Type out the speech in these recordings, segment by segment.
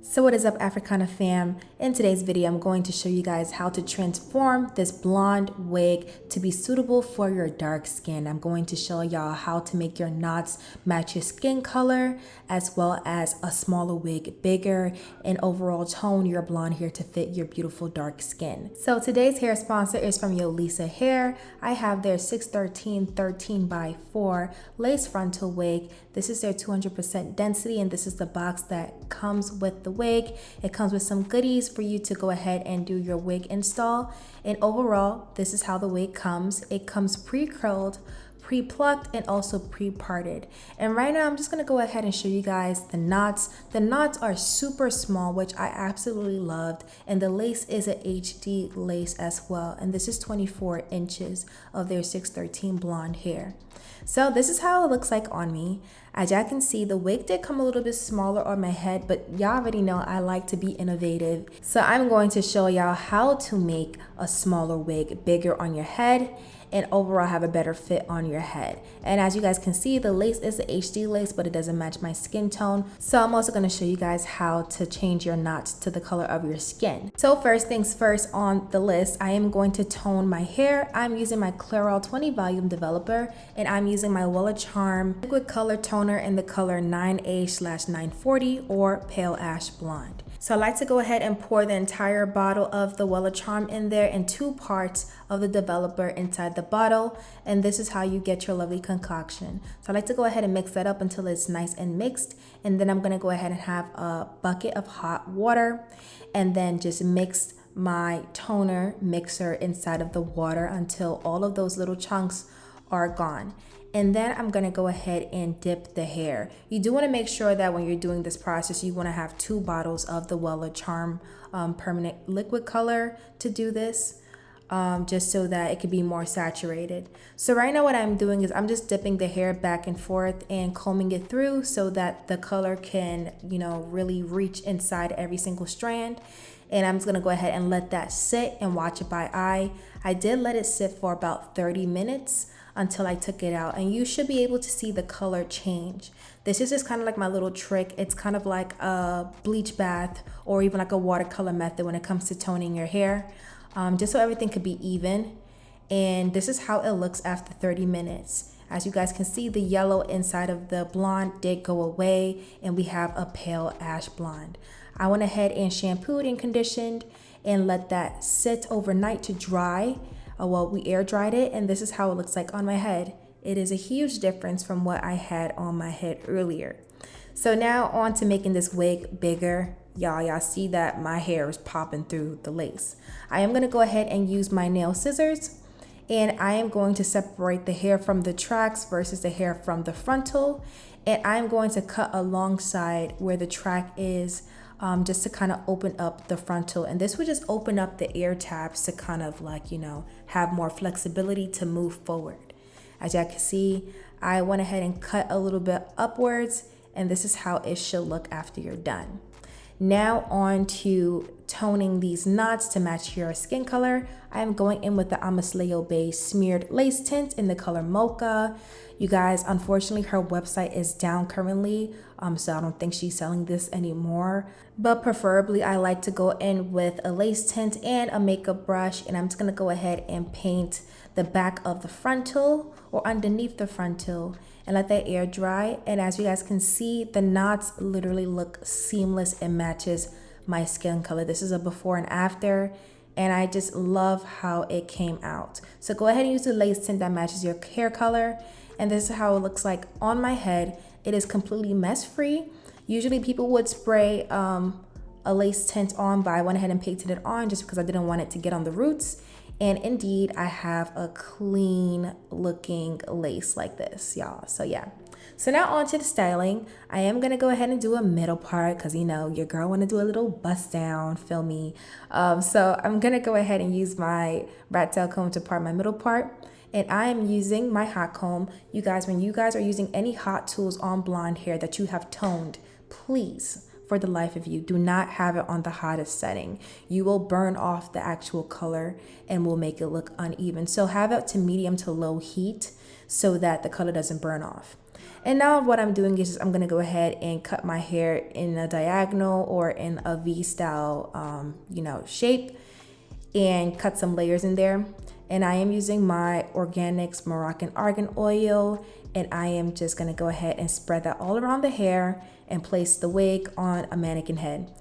So what is up, Africana fam? In today's video, I'm going to show you guys how to transform this blonde wig to be suitable for your dark skin. I'm going to show y'all how to make your knots match your skin color, as well as a smaller wig bigger, and overall tone your blonde hair to fit your beautiful dark skin. So today's hair sponsor is from Yolissa Hair. I have their 613 13x4 lace frontal wig. This is their 200% density, and this is the box that comes with the wig. It comes with some goodies for you to go ahead and do your wig install. And overall, this is how the wig comes. It comes pre-curled, pre-plucked, and also pre-parted. And right now I'm just gonna go ahead and show you guys the knots. The knots are super small, which I absolutely loved, and the lace is an HD lace as well, and this is 24 inches of their 613 blonde hair. So this is how it looks like on me. As y'all can see, the wig did come a little bit smaller on my head, but y'all already know I like to be innovative. So I'm going to show y'all how to make a smaller wig bigger on your head and overall have a better fit on your head. And as you guys can see, the lace is the HD lace, but it doesn't match my skin tone. So I'm also gonna show you guys how to change your knots to the color of your skin. So first things first on the list, I am going to tone my hair. I'm using my Clairol 20 volume developer, and I'm using my Wella Charm liquid color toner in the color 9A/940 or pale ash blonde. So I like to go ahead and pour the entire bottle of the Wella Charm in there and 2 parts of the developer inside the bottle, and this is how you get your lovely concoction. So I like to go ahead and mix that up until it's nice and mixed, and then I'm gonna go ahead and have a bucket of hot water and then just mix my toner mixer inside of the water until all of those little chunks are gone. And then I'm gonna go ahead and dip the hair. You do wanna make sure that when you're doing this process, you wanna have 2 bottles of the Wella Charm permanent liquid color to do this, just so that it could be more saturated. So right now what I'm doing is I'm just dipping the hair back and forth and combing it through so that the color can, really reach inside every single strand. And I'm just gonna go ahead and let that sit and watch it by eye. I did let it sit for about 30 minutes until I took it out, and you should be able to see the color change. This is just kind of like my little trick. It's kind of like a bleach bath or even like a watercolor method when it comes to toning your hair, just so everything could be even. And this is how it looks after 30 minutes. As you guys can see, the yellow inside of the blonde did go away, and we have a pale ash blonde. I went ahead and shampooed and conditioned and let that sit overnight to dry. We air dried it, and this is how it looks like on my head. It is a huge difference from what I had on my head earlier. So now on to making this wig bigger. Y'all see that my hair is popping through the lace. I am gonna go ahead and use my nail scissors, and I am going to separate the hair from the tracks versus the hair from the frontal. And I'm going to cut alongside where the track is, just to kind of open up the frontal. And this would just open up the ear tabs to kind of have more flexibility to move forward. As y'all can see, I went ahead and cut a little bit upwards, and this is how it should look after you're done. Now on to toning these knots to match your skin color. I am going in with the Amasleo Bay smeared lace tint in the color Mocha. You guys, unfortunately, her website is down currently, so I don't think she's selling this anymore. But preferably, I like to go in with a lace tint and a makeup brush, and I'm just gonna go ahead and paint the back of the frontal or underneath the frontal and let that air dry. And as you guys can see, the knots literally look seamless and matches my skin color. This is a before and after, and I just love how it came out. So go ahead and use the lace tint that matches your hair color. And this is how it looks like on my head. It is completely mess free. Usually people would spray a lace tint on, but I went ahead and painted it on just because I didn't want it to get on the roots. And indeed, I have a clean looking lace like this, y'all. So yeah. So now on to the styling. I am gonna go ahead and do a middle part because your girl wanna do a little bust down, feel me? So I'm gonna go ahead and use my rat tail comb to part my middle part. And I am using my hot comb. You guys, when you guys are using any hot tools on blonde hair that you have toned, please, for the life of you, do not have it on the hottest setting. You will burn off the actual color and will make it look uneven. So have it to medium to low heat so that the color doesn't burn off. And now what I'm doing is I'm gonna go ahead and cut my hair in a diagonal or in a V style, shape, and cut some layers in there. And I am using my Organics Moroccan Argan Oil, and I am just gonna go ahead and spread that all around the hair and place the wig on a mannequin head.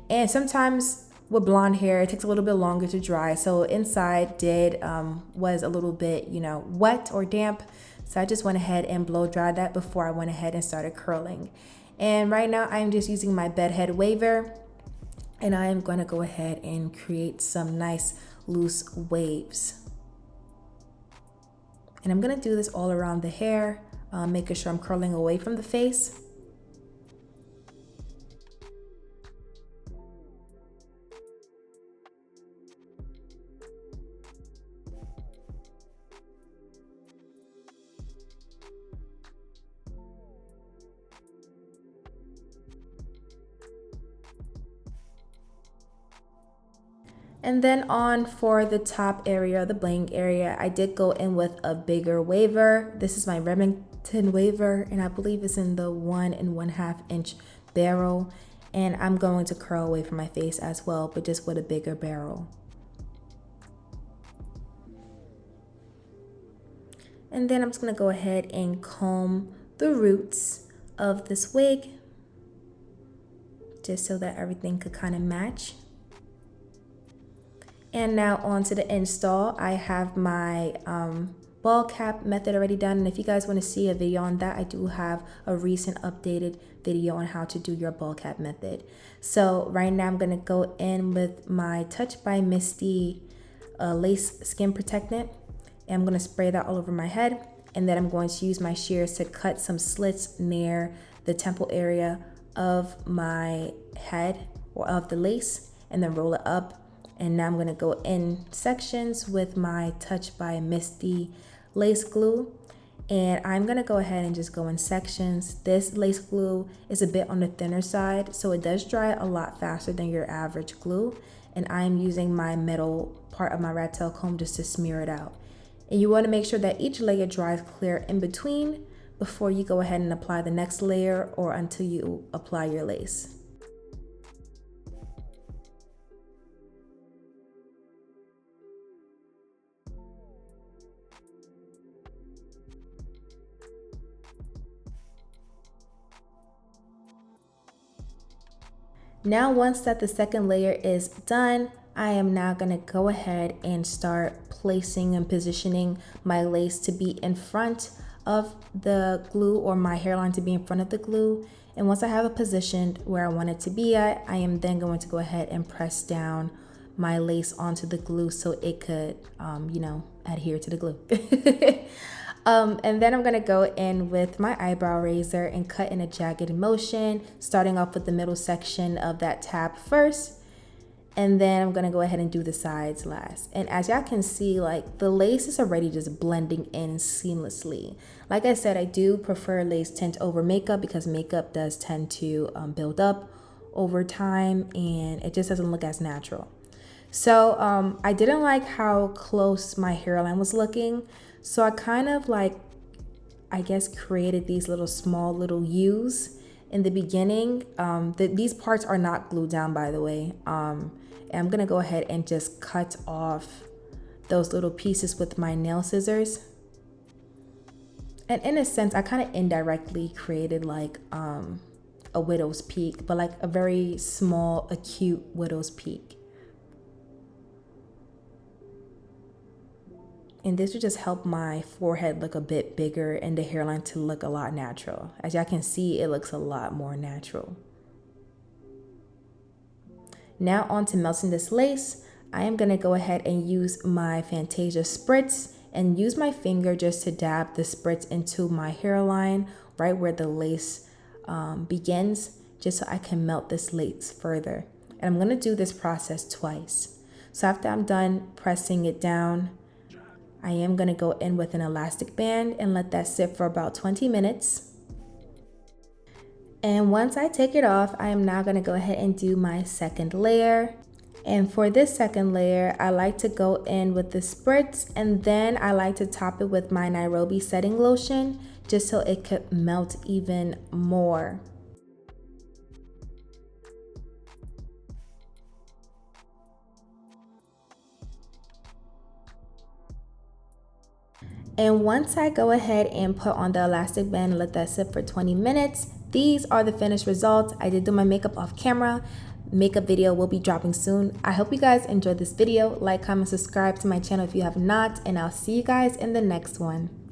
And sometimes with blonde hair, it takes a little bit longer to dry. So inside was a little bit, wet or damp. So I just went ahead and blow dried that before I went ahead and started curling. And right now I'm just using my bedhead waver, and I am going to go ahead and create some nice loose waves. And I'm going to do this all around the hair, making sure I'm curling away from the face. And then on for the top area, the bling area, I did go in with a bigger waver. This is my Remington waver, and I believe it's in the 1 1/2 inch barrel. And I'm going to curl away from my face as well, but just with a bigger barrel. And then I'm just gonna go ahead and comb the roots of this wig, just so that everything could kind of match. And now on to the install. I have my ball cap method already done. And if you guys want to see a video on that, I do have a recent updated video on how to do your ball cap method. So right now I'm going to go in with my Touch by Misty lace skin protectant. And I'm going to spray that all over my head. And then I'm going to use my shears to cut some slits near the temple area of my head or of the lace, and then roll it up. And now I'm going to go in sections with my Touch by Misty lace glue. And I'm going to go ahead and just go in sections. This lace glue is a bit on the thinner side, so it does dry a lot faster than your average glue. And I'm using my metal part of my rat tail comb just to smear it out. And you want to make sure that each layer dries clear in between before you go ahead and apply the next layer or until you apply your lace. Now once that the second layer is done, I am now going to go ahead and start placing and positioning my lace to be in front of the glue, or my hairline to be in front of the glue. And once I have it positioned where I want it to be at, I am then going to go ahead and press down my lace onto the glue so it could, adhere to the glue. And then I'm gonna go in with my eyebrow razor and cut in a jagged motion, starting off with the middle section of that tab first. And then I'm gonna go ahead and do the sides last. And as y'all can see, like, the lace is already just blending in seamlessly. Like I said, I do prefer lace tint over makeup because makeup does tend to build up over time and it just doesn't look as natural. So I didn't like how close my hairline was looking. So I kind of created these small little U's in the beginning. These parts are not glued down, by the way. And I'm gonna go ahead and just cut off those little pieces with my nail scissors. And in a sense, I kind of indirectly created a widow's peak, but like a very small, acute widow's peak. And this would just help my forehead look a bit bigger and the hairline to look a lot natural. As y'all can see, it looks a lot more natural. Now on to melting this lace. I am gonna go ahead and use my Fantasia spritz and use my finger just to dab the spritz into my hairline, right where the lace begins, just so I can melt this lace further. And I'm gonna do this process twice. So after I'm done pressing it down, I am gonna go in with an elastic band and let that sit for about 20 minutes. And once I take it off, I am now gonna go ahead and do my second layer. And for this second layer, I like to go in with the spritz, and then I like to top it with my Nairobi setting lotion, just so it could melt even more. And once I go ahead and put on the elastic band and let that sit for 20 minutes, these are the finished results. I did do my makeup off camera. Makeup video will be dropping soon. I hope you guys enjoyed this video. Like, comment, subscribe to my channel if you have not, and I'll see you guys in the next one.